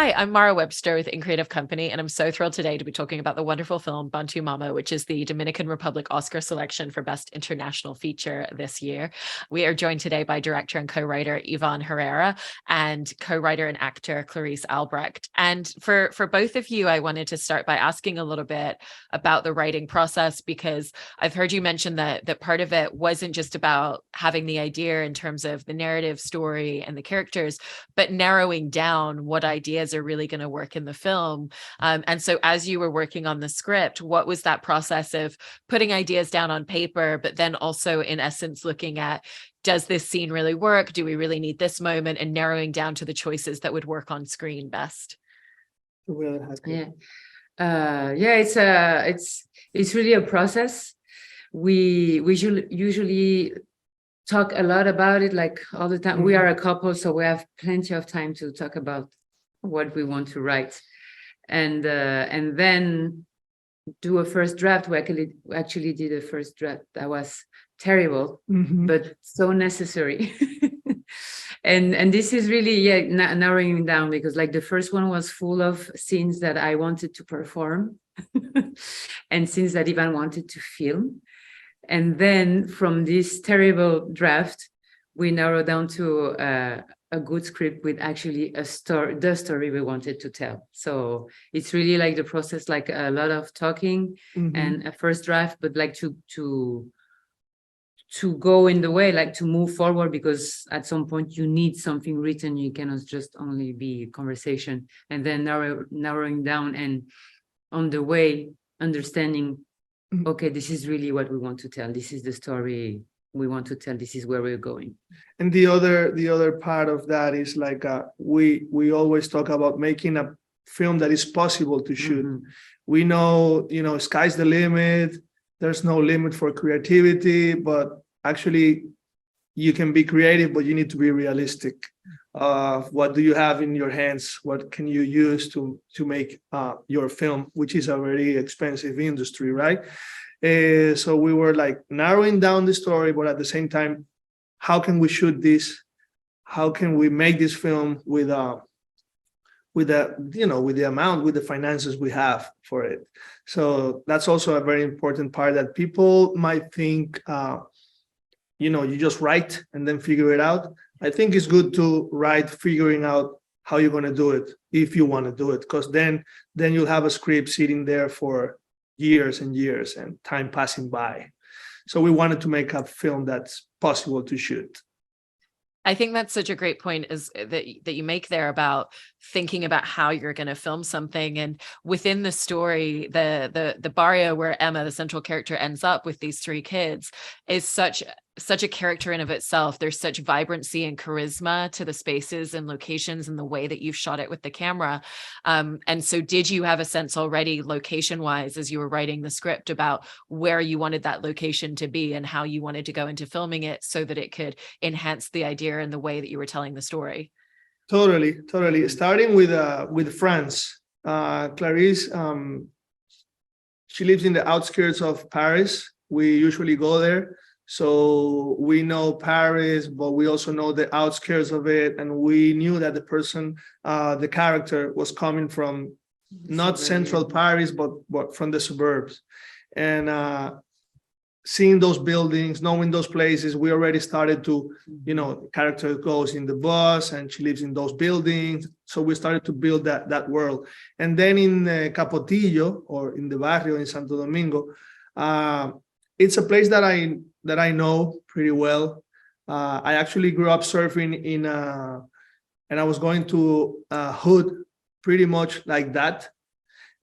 Hi, I'm Mara Webster with In Creative Company, and I'm so thrilled today to be talking about the wonderful film Bantu Mama, which is the Dominican Republic Oscar selection for Best International Feature this year. We are joined today by director and co-writer Ivan Herrera and co-writer and actor Clarisse Albrecht. And for both of you, I wanted to start by asking a little bit about the writing process, because I've heard you mention that part of it wasn't just about having the idea in terms of the narrative story and the characters, but narrowing down what ideas are really going to work in the film. And so as you were working on the script, what was that process of putting ideas down on paper, but then also in essence looking at, does this scene really work? Do we really need this moment? And narrowing down to the choices that would work on screen best? Yeah, it's really a process. We usually talk a lot about it, like all the time. Mm-hmm. We are a couple, so we have plenty of time to talk about what we want to write, and then do a first draft. We actually did a first draft that was terrible, but so necessary. and this is really narrowing down, because like the first one was full of scenes that I wanted to perform and scenes that Ivan wanted to film. And then from this terrible draft, we narrowed down to a good script with actually the story we wanted to tell. So it's really like the process, like a lot of talking and a first draft, but like to go in the way, like to move forward, because at some point you need something written. You cannot just only be conversation, and then narrowing down, and on the way understanding, okay, this is really what we want to tell. This is the story we want to tell. This is where we're going. And the other part of that is like we always talk about making a film that is possible to shoot. We know, sky's the limit. There's no limit for creativity, but actually you can be creative, but you need to be realistic. What do you have in your hands? What can you use to make your film, which is a very expensive industry, right? So we were like narrowing down the story, but at the same time, how can we shoot this? How can we make this film with the finances we have for it? So that's also a very important part, that people might think, you just write and then figure it out. I think it's good to write figuring out how you're going to do it, if you want to do it, because then you'll have a script sitting there for years and years and time passing by. So we wanted to make a film that's possible to shoot. I think that's such a great point, is that you make there about thinking about how you're going to film something. And within the story, the barrio where Emma, the central character, ends up with these three kids is such a character in of itself. There's such vibrancy and charisma to the spaces and locations and the way that you've shot it with the camera. And so did you have a sense already, location wise, as you were writing the script, about where you wanted that location to be and how you wanted to go into filming it so that it could enhance the idea and the way that you were telling the story? Totally. Starting with France, Clarisse, she lives in the outskirts of Paris. We usually go there. So we know Paris, but we also know the outskirts of it. And we knew that the person, the character, was coming from not central Paris, but from the suburbs. And seeing those buildings, knowing those places, we already started to, the character goes in the bus and she lives in those buildings. So we started to build that world. And then in Capotillo, or in the barrio in Santo Domingo, it's a place that I know pretty well. I actually grew up surfing and I was going to a hood pretty much like that.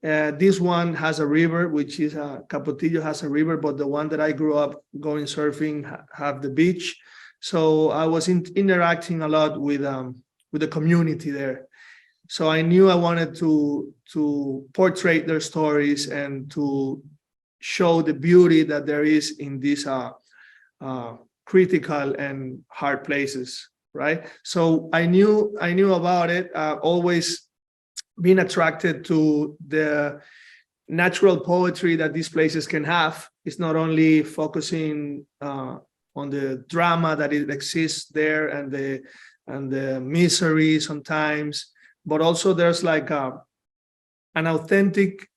This one has a river, which is Capotillo has a river, but the one that I grew up going surfing have the beach. So I was interacting a lot with the community there. So I knew I wanted to portray their stories and to show the beauty that there is in these critical and hard places, right? So I knew about it. Always been attracted to the natural poetry that these places can have. It's not only focusing on the drama that it exists there and the misery sometimes, but also there's like an authentic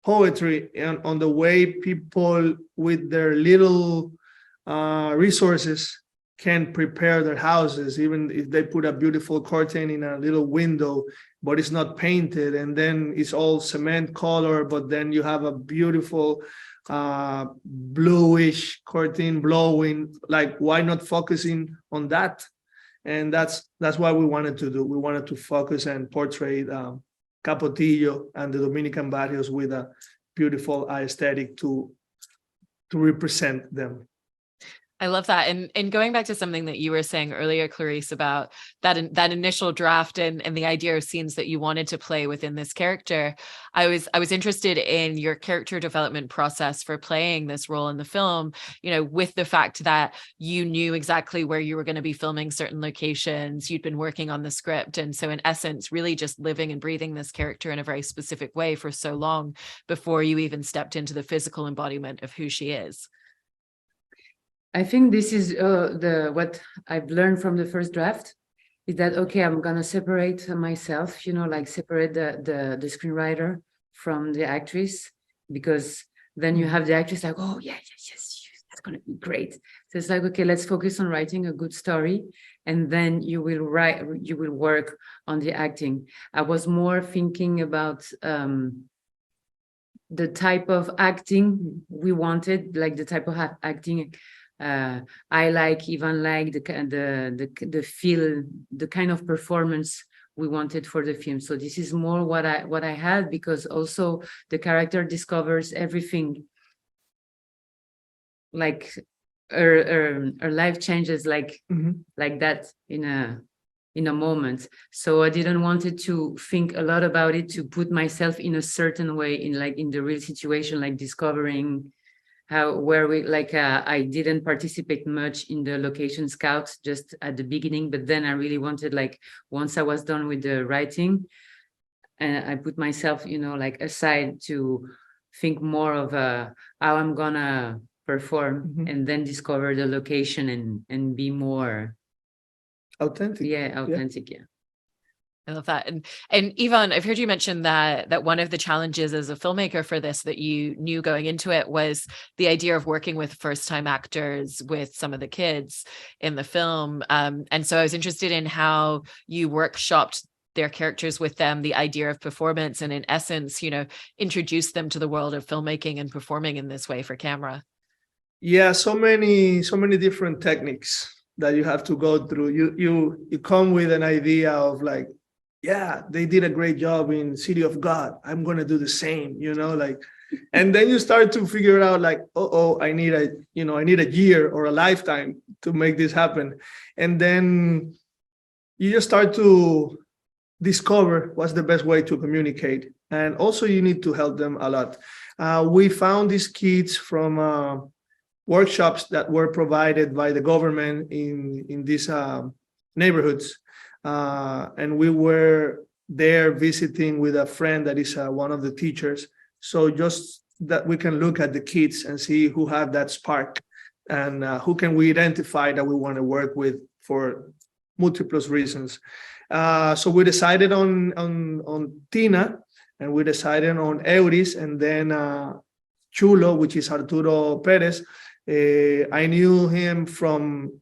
poetry on the way people with their little resources can prepare their houses, even if they put a beautiful curtain in a little window, but it's not painted, and then it's all cement color, but then you have a beautiful bluish curtain blowing. Like, why not focusing on that? And that's what we wanted to do. We wanted to focus and portray Capotillo and the Dominican barrios with a beautiful aesthetic to represent them. I love that. And going back to something that you were saying earlier, Clarisse, about that initial draft and the idea of scenes that you wanted to play within this character, I was interested in your character development process for playing this role in the film, you know, with the fact that you knew exactly where you were going to be filming certain locations, you'd been working on the script. And so in essence, really just living and breathing this character in a very specific way for so long before you even stepped into the physical embodiment of who she is. I think this is what I've learned from the first draft, is that, okay, I'm gonna separate myself, you know, like separate the screenwriter from the actress, because then you have the actress like, oh yeah, yes, that's gonna be great. So it's like, okay, let's focus on writing a good story, and then you will work on the acting. I was more thinking about the type of acting we wanted, like the type of acting I like, Ivan like the feel, the kind of performance we wanted for the film. So this is more what I had, because also the character discovers everything, like her life changes like that in a moment. So I didn't wanted to think a lot about it, to put myself in a certain way in the real situation, like discovering I didn't participate much in the location scouts just at the beginning, but then I really wanted, like, once I was done with the writing, and I put myself, you know, like aside to think more of how I'm gonna perform, and then discover the location and be more authentic. Yeah. I love that. And Ivan, I've heard you mention that one of the challenges as a filmmaker for this that you knew going into it was the idea of working with first-time actors with some of the kids in the film. And so I was interested in how you workshopped their characters with them, the idea of performance, and in essence, you know, introduce them to the world of filmmaking and performing in this way for camera. Yeah, so many different techniques that you have to go through. You come with an idea of like, yeah, they did a great job in City of God, I'm going to do the same, you know, like, and then you start to figure out like, I need a year or a lifetime to make this happen. And then you just start to discover what's the best way to communicate. And also you need to help them a lot. We found these kids from workshops that were provided by the government in these neighborhoods. And we were there visiting with a friend that is one of the teachers. So just that we can look at the kids and see who have that spark and who can we identify that we want to work with for multiple reasons. So we decided on Tina, and we decided on Euris, and then Chulo, which is Arturo Perez. I knew him from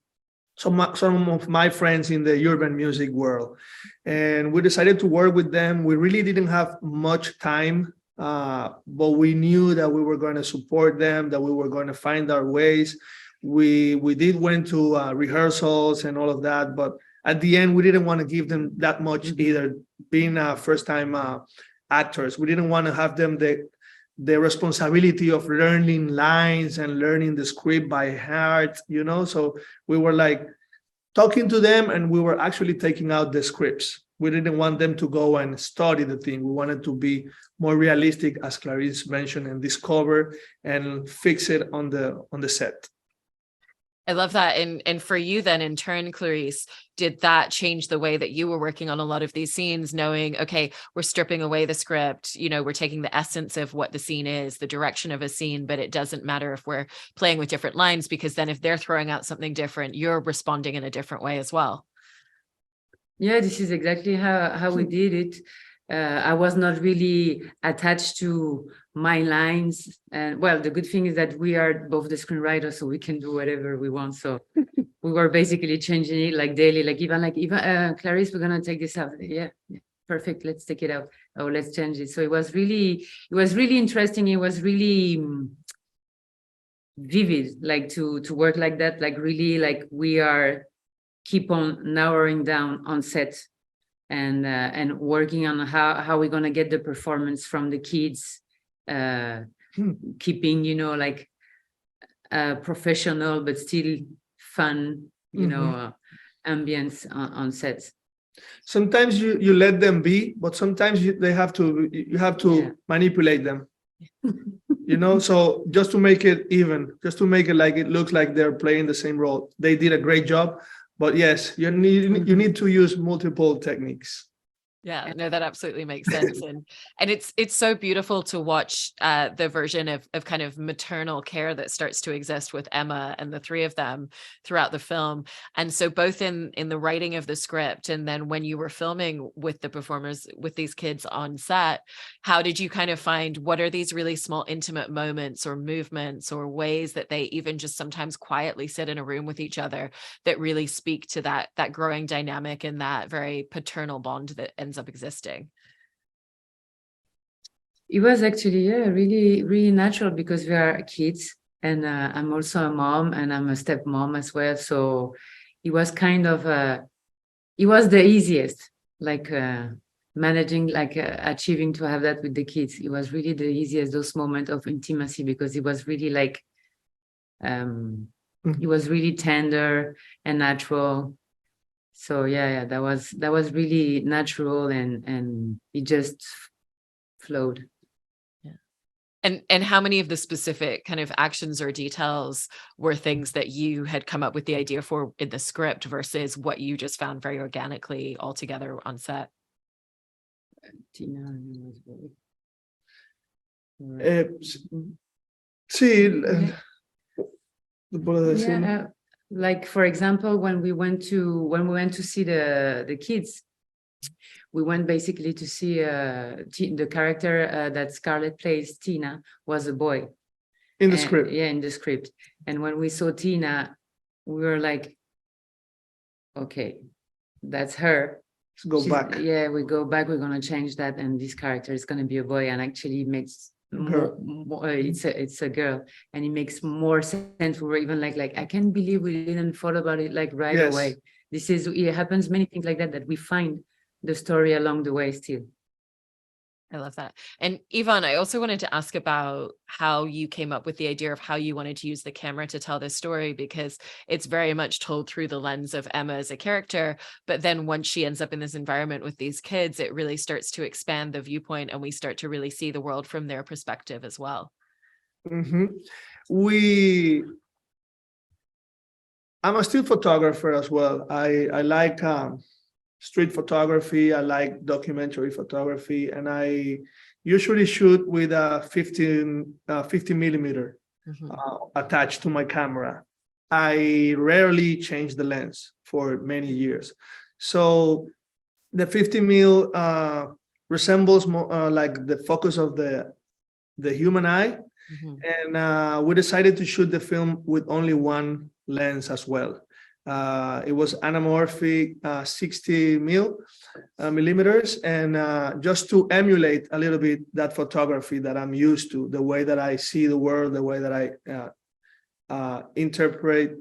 some of my friends in the urban music world, and we decided to work with them. We really didn't have much time, but we knew that we were going to support them, that we were going to find our ways. We went to rehearsals and all of that, but at the end, we didn't want to give them that much either. Being first-time actors, we didn't want to have them the responsibility of learning lines and learning the script by heart, you know. So we were like talking to them, and we were actually taking out the scripts. We didn't want them to go and study the thing. We wanted to be more realistic, as Clarisse mentioned, and discover and fix it on the set. I love that. And for you then, in turn, Clarisse, did that change the way that you were working on a lot of these scenes, knowing, okay, we're stripping away the script, you know, we're taking the essence of what the scene is, the direction of a scene, but it doesn't matter if we're playing with different lines, because then if they're throwing out something different, you're responding in a different way as well. Yeah, this is exactly how we did it. I was not really attached to my lines. And well, the good thing is that we are both the screenwriters, so we can do whatever we want. So we were basically changing it like daily, like even Clarisse, we're gonna take this out. Yeah, perfect. Let's take it out. Oh, let's change it. So it was really interesting. It was really vivid, like to work like that, like really like we are keep on narrowing down on set and working on how we're gonna get the performance from the kids, keeping like professional but still fun, ambience on sets. Sometimes you let them be, but sometimes you have to manipulate them. So just to make it even, just to make it like it looks like they're playing the same role. They did a great job, but yes, you need to use multiple techniques. Yeah, no, that absolutely makes sense. And it's so beautiful to watch the version of kind of maternal care that starts to exist with Emma and the three of them throughout the film. And so both in the writing of the script and then when you were filming with the performers, with these kids on set, how did you kind of find what are these really small intimate moments or movements or ways that they even just sometimes quietly sit in a room with each other that really speak to that growing dynamic and that very paternal bond that ends up existing? It was actually really really natural because we are kids and I'm also a mom and I'm a stepmom as well, so it was kind of it was the easiest, like managing, like achieving to have that with the kids. It was really the easiest, those moments of intimacy, because it was really like it was really tender and natural. So yeah, that was really natural and it just flowed. Yeah. And how many of the specific kind of actions or details were things that you had come up with the idea for in the script versus what you just found very organically all together on set? Tina, sí, like for example, when we went to see the kids, we went basically to see the character that Scarlett plays, Tina, was a boy. In the script. Yeah, in the script. And when we saw Tina, we were like, okay, that's her. Let's go back. Yeah, we go back, we're going to change that. And this character is going to be a boy, and actually makes more, it's a girl, and it makes more sense. We were even like I can't believe we didn't thought about it like right away. It happens many things like that we find the story along the way still. I love that. And Ivan, I also wanted to ask about how you came up with the idea of how you wanted to use the camera to tell this story, because it's very much told through the lens of Emma as a character. But then once she ends up in this environment with these kids, it really starts to expand the viewpoint and we start to really see the world from their perspective as well. I'm a still photographer as well. I like street photography. I like documentary photography, and I usually shoot with a 50 millimeter attached to my camera. I rarely change the lens for many years. So the 50 mil resembles more like the focus of the human eye. And we decided to shoot the film with only one lens as well. It was anamorphic 60 millimeters, and just to emulate a little bit that photography that I'm used to, the way that I see the world, the way that I interpret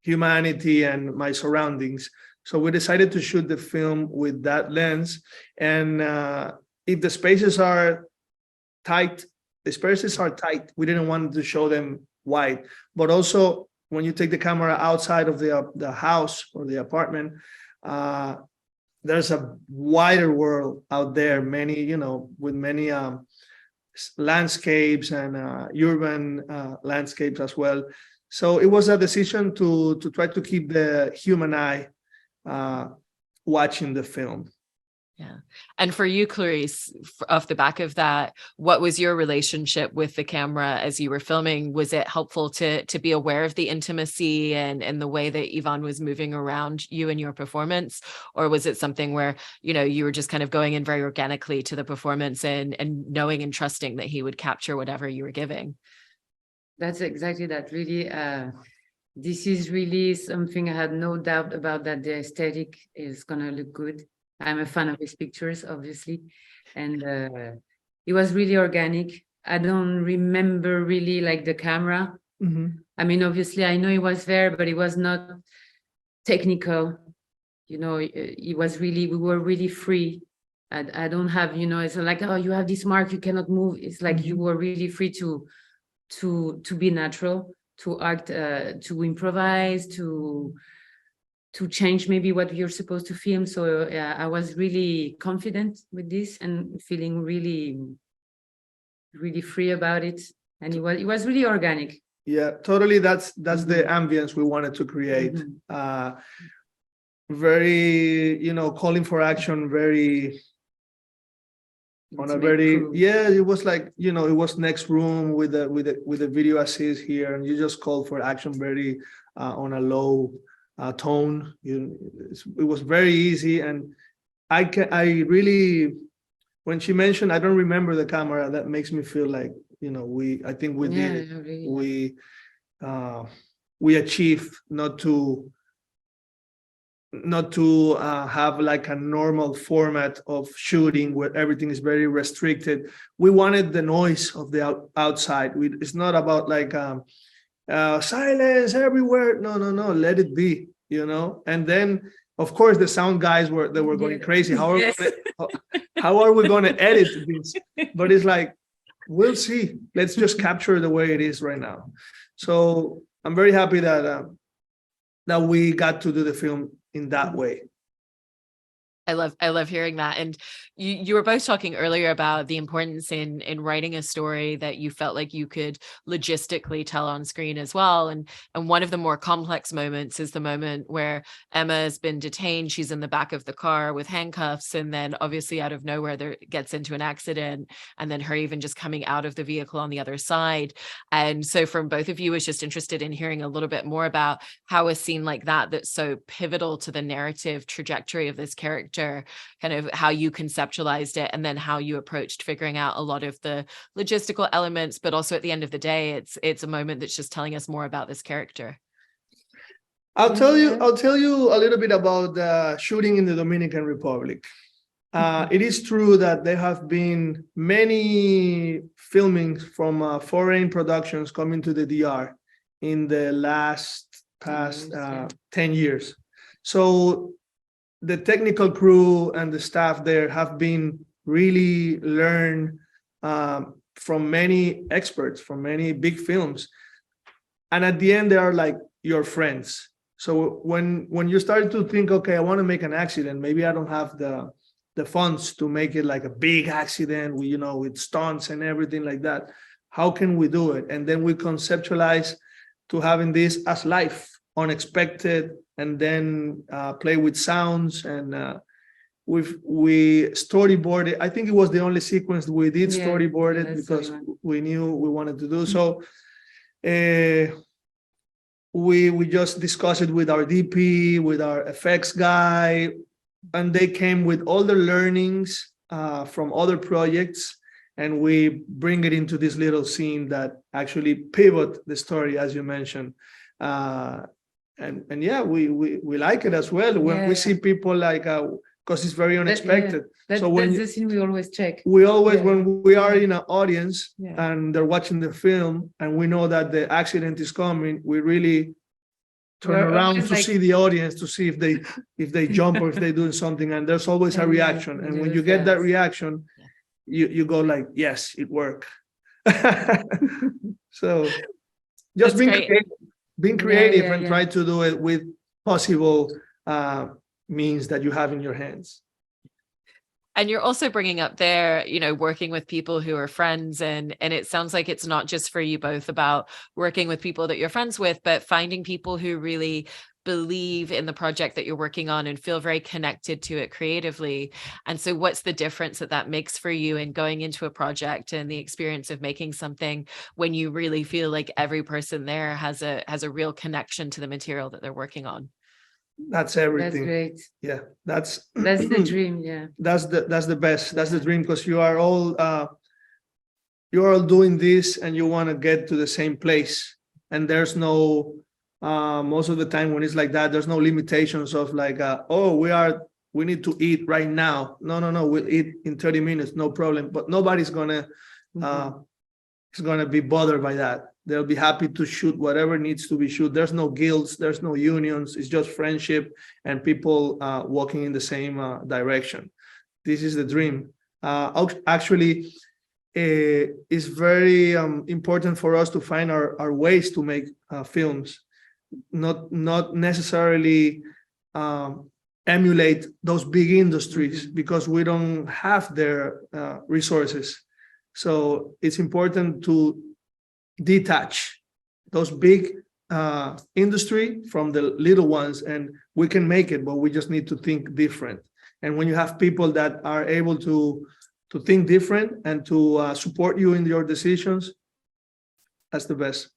humanity and my surroundings. So we decided to shoot the film with that lens. And if the spaces are tight, we didn't want to show them wide, but also when you take the camera outside of the house or the apartment, there's a wider world out there, with many landscapes and urban landscapes as well. So it was a decision to try to keep the human eye watching the film. Yeah. And for you, Clarisse, off the back of that, what was your relationship with the camera as you were filming? Was it helpful to be aware of the intimacy and the way that Ivan was moving around you and your performance? Or was it something where, you know, you were just kind of going in very organically to the performance and knowing and trusting that he would capture whatever you were giving? That's exactly that. Really, this is really something I had no doubt about, that the aesthetic is gonna look good. I'm a fan of his pictures, obviously, and it was really organic. I don't remember really like the camera. I mean, obviously, I know it was there, but it was not technical. You know, it was really, we were really free. I don't have, you know, it's like, oh, you have this mark, you cannot move. It's like you were really free to be natural, to act, to improvise, to change maybe what you're supposed to film. So I was really confident with this and feeling really, really free about it. And it was really organic. Yeah, totally. That's the ambience we wanted to create. Very, you know, calling for action, very on a very it was like, you know, it was next room with the video assist here, and you just called for action very on a low tone. It was very easy, and I really, when she mentioned I don't remember the camera, that makes me feel like, you know, I think we did it. Really. We achieved not to have like a normal format of shooting where everything is very restricted. We wanted the noise of the outside. It's not about like silence everywhere. No, let it be, you know. And then of course the sound guys were going crazy. How are we going to edit this? But it's like, we'll see. Let's just capture the way it is right now. So I'm very happy that we got to do the film in that way. I love hearing that. And you were both talking earlier about the importance in writing a story that you felt like you could logistically tell on screen as well. And one of the more complex moments is the moment where Emma has been detained. She's in the back of the car with handcuffs, and then obviously out of nowhere there gets into an accident, and then her even just coming out of the vehicle on the other side. And so from both of you, I was just interested in hearing a little bit more about how a scene like that's so pivotal to the narrative trajectory of this character, kind of how you conceptualized it, and then how you approached figuring out a lot of the logistical elements, but also at the end of the day, it's a moment that's just telling us more about this character. I'll tell you a little bit about shooting in the Dominican Republic. It is true that there have been many filmings from foreign productions coming to the DR in the past 10 years. So the technical crew and the staff there have been really learned from many experts, from many big films. And at the end, they are like your friends. So when you start to think, okay, I want to make an accident, maybe I don't have the funds to make it like a big accident, with stunts and everything like that. How can we do it? And then we conceptualize to having this as life, unexpected, and then play with sounds. And we storyboarded. I think it was the only sequence we did storyboard it because we knew we wanted to do so. We just discussed it with our DP, with our effects guy, and they came with all the learnings from other projects, and we bring it into this little scene that actually pivot the story, as you mentioned. And yeah, we like it as well when we see people like because it's very unexpected. So that's the scene we always check. We always when we are in an audience and they're watching the film and we know that the accident is coming, we really turn around to see the audience to see if they jump or if they're doing something, and there's always a reaction. And when you get that reaction, you go like, yes, it worked. So just being creative and try to do it with possible means that you have in your hands. And you're also bringing up there, working with people who are friends, and it sounds like it's not just for you both about working with people that you're friends with, but finding people who really believe in the project that you're working on and feel very connected to it creatively. And so what's the difference that makes for you in going into a project and the experience of making something when you really feel like every person there has a real connection to the material that they're working on? That's everything. That's great. Yeah, that's the dream. Yeah, that's the best. That's the dream, because you're all doing this and you want to get to the same place, and there's no most of the time when it's like that, there's no limitations of like we need to eat right now. No, we'll eat in 30 minutes, no problem. But nobody's gonna is gonna be bothered by that. They'll be happy to shoot whatever needs to be shoot. There's no guilds, there's no unions. It's just friendship and people walking in the same direction. This is the dream. Actually, it's very important for us to find our ways to make films, not necessarily emulate those big industries, because we don't have their resources. So it's important to detach those big industry from the little ones, and we can make it, but we just need to think different. And when you have people that are able to think different and to support you in your decisions, that's the best.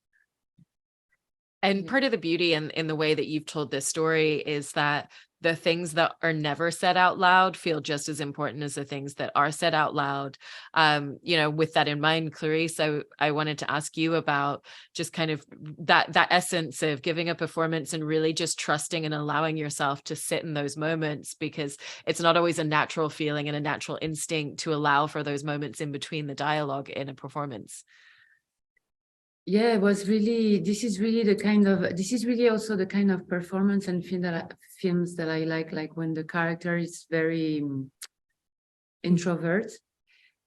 And part of the beauty in the way that you've told this story is that the things that are never said out loud feel just as important as the things that are said out loud. With that in mind, Clarisse, I wanted to ask you about just kind of that essence of giving a performance and really just trusting and allowing yourself to sit in those moments, because it's not always a natural feeling and a natural instinct to allow for those moments in between the dialogue in a performance. Yeah, it was really, this is really also the kind of performance and films that I like when the character is very introvert.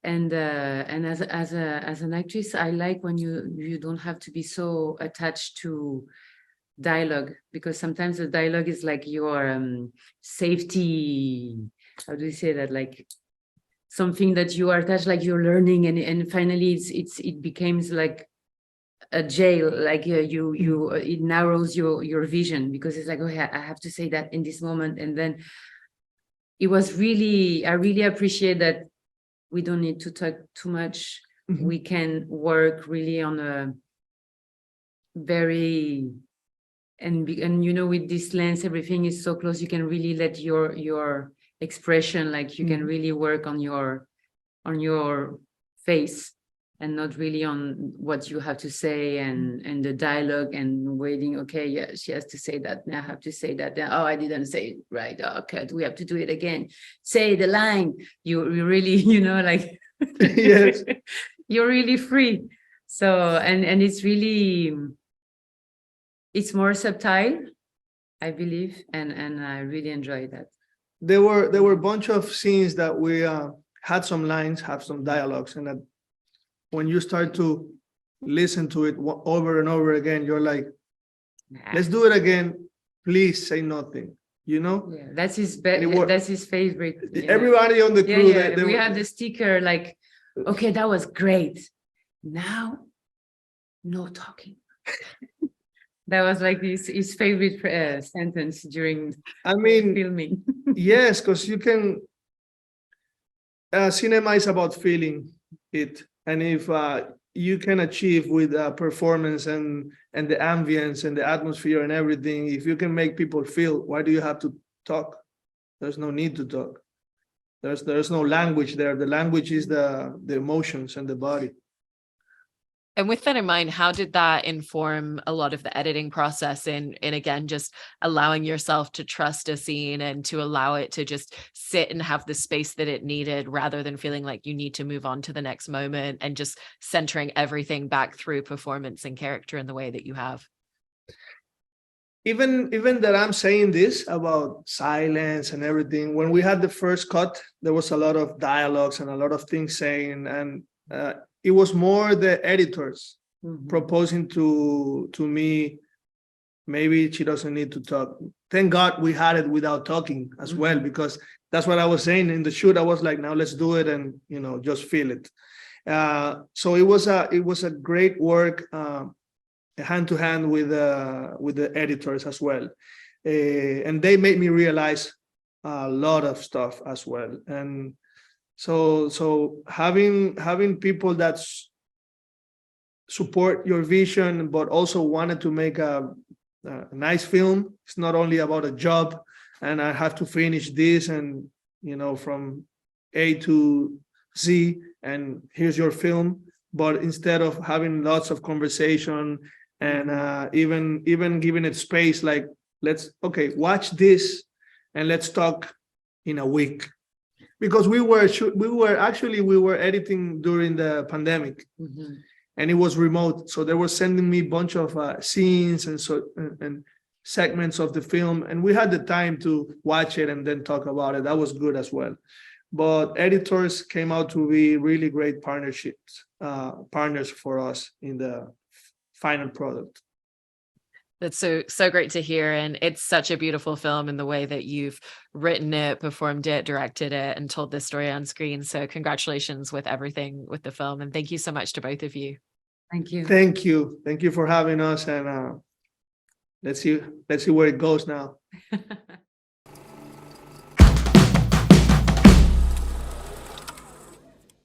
And as an actress, I like when you don't have to be so attached to dialogue, because sometimes the dialogue is like your safety, how do you say that, like something that you are attached, like you're learning, and finally it becomes like a jail, like it narrows your vision, because it's like, oh yeah, I have to say that in this moment. And then I really appreciate that we don't need to talk too much. Mm-hmm. We can work really on a very, and with this lens, everything is so close, you can really let your expression, like you can really work on your face, and not really on what you have to say and the dialogue and waiting. Okay, yeah, she has to say that. Now I have to say that. Oh, I didn't say it right. Oh, okay, we have to do it again. Say the line. You really, like yes, you're really free. So and it's really, it's more subtle, I believe, and I really enjoy that. There were a bunch of scenes that we had some lines, have some dialogues, and that when you start to listen to it over and over again, you're like, let's do it again. Please say nothing, Yeah, that's his that's his favorite. Everybody on the crew. Yeah, we had the sticker like, okay, that was great. Now, no talking. That was like his favorite sentence during filming. Yes, because you can, cinema is about feeling it. And if you can achieve with performance and the ambience and the atmosphere and everything, if you can make people feel, why do you have to talk? There's no need to talk. There's no language there. The language is the emotions and the body. And with that in mind, how did that inform a lot of the editing process in again, just allowing yourself to trust a scene and to allow it to just sit and have the space that it needed, rather than feeling like you need to move on to the next moment, and just centering everything back through performance and character in the way that you have? Even that I'm saying this about silence and everything, when we had the first cut, there was a lot of dialogues and a lot of things saying, and it was more the editors proposing to me maybe she doesn't need to talk. Thank God we had it without talking as well, because that's what I was saying in the shoot. I was like, now let's do it and, you know, just feel it. So it was a great work, hand to hand with the editors as well. And they made me realize a lot of stuff as well. And so having people that support your vision, but also wanted to make a nice film. It's not only about a job and I have to finish this and, you know, from A to Z and here's your film. But instead of having lots of conversation and even giving it space, like, watch this and let's talk in a week. Because we were editing during the pandemic. And it was remote, so they were sending me a bunch of scenes and segments of the film, and we had the time to watch it and then talk about it. That was good as well. But editors came out to be really great partners for us in the final product. That's so great to hear. And it's such a beautiful film in the way that you've written it, performed it, directed it, and told this story on screen. So congratulations with everything with the film. And thank you so much to both of you. Thank you. Thank you. Thank you for having us. And let's see where it goes now.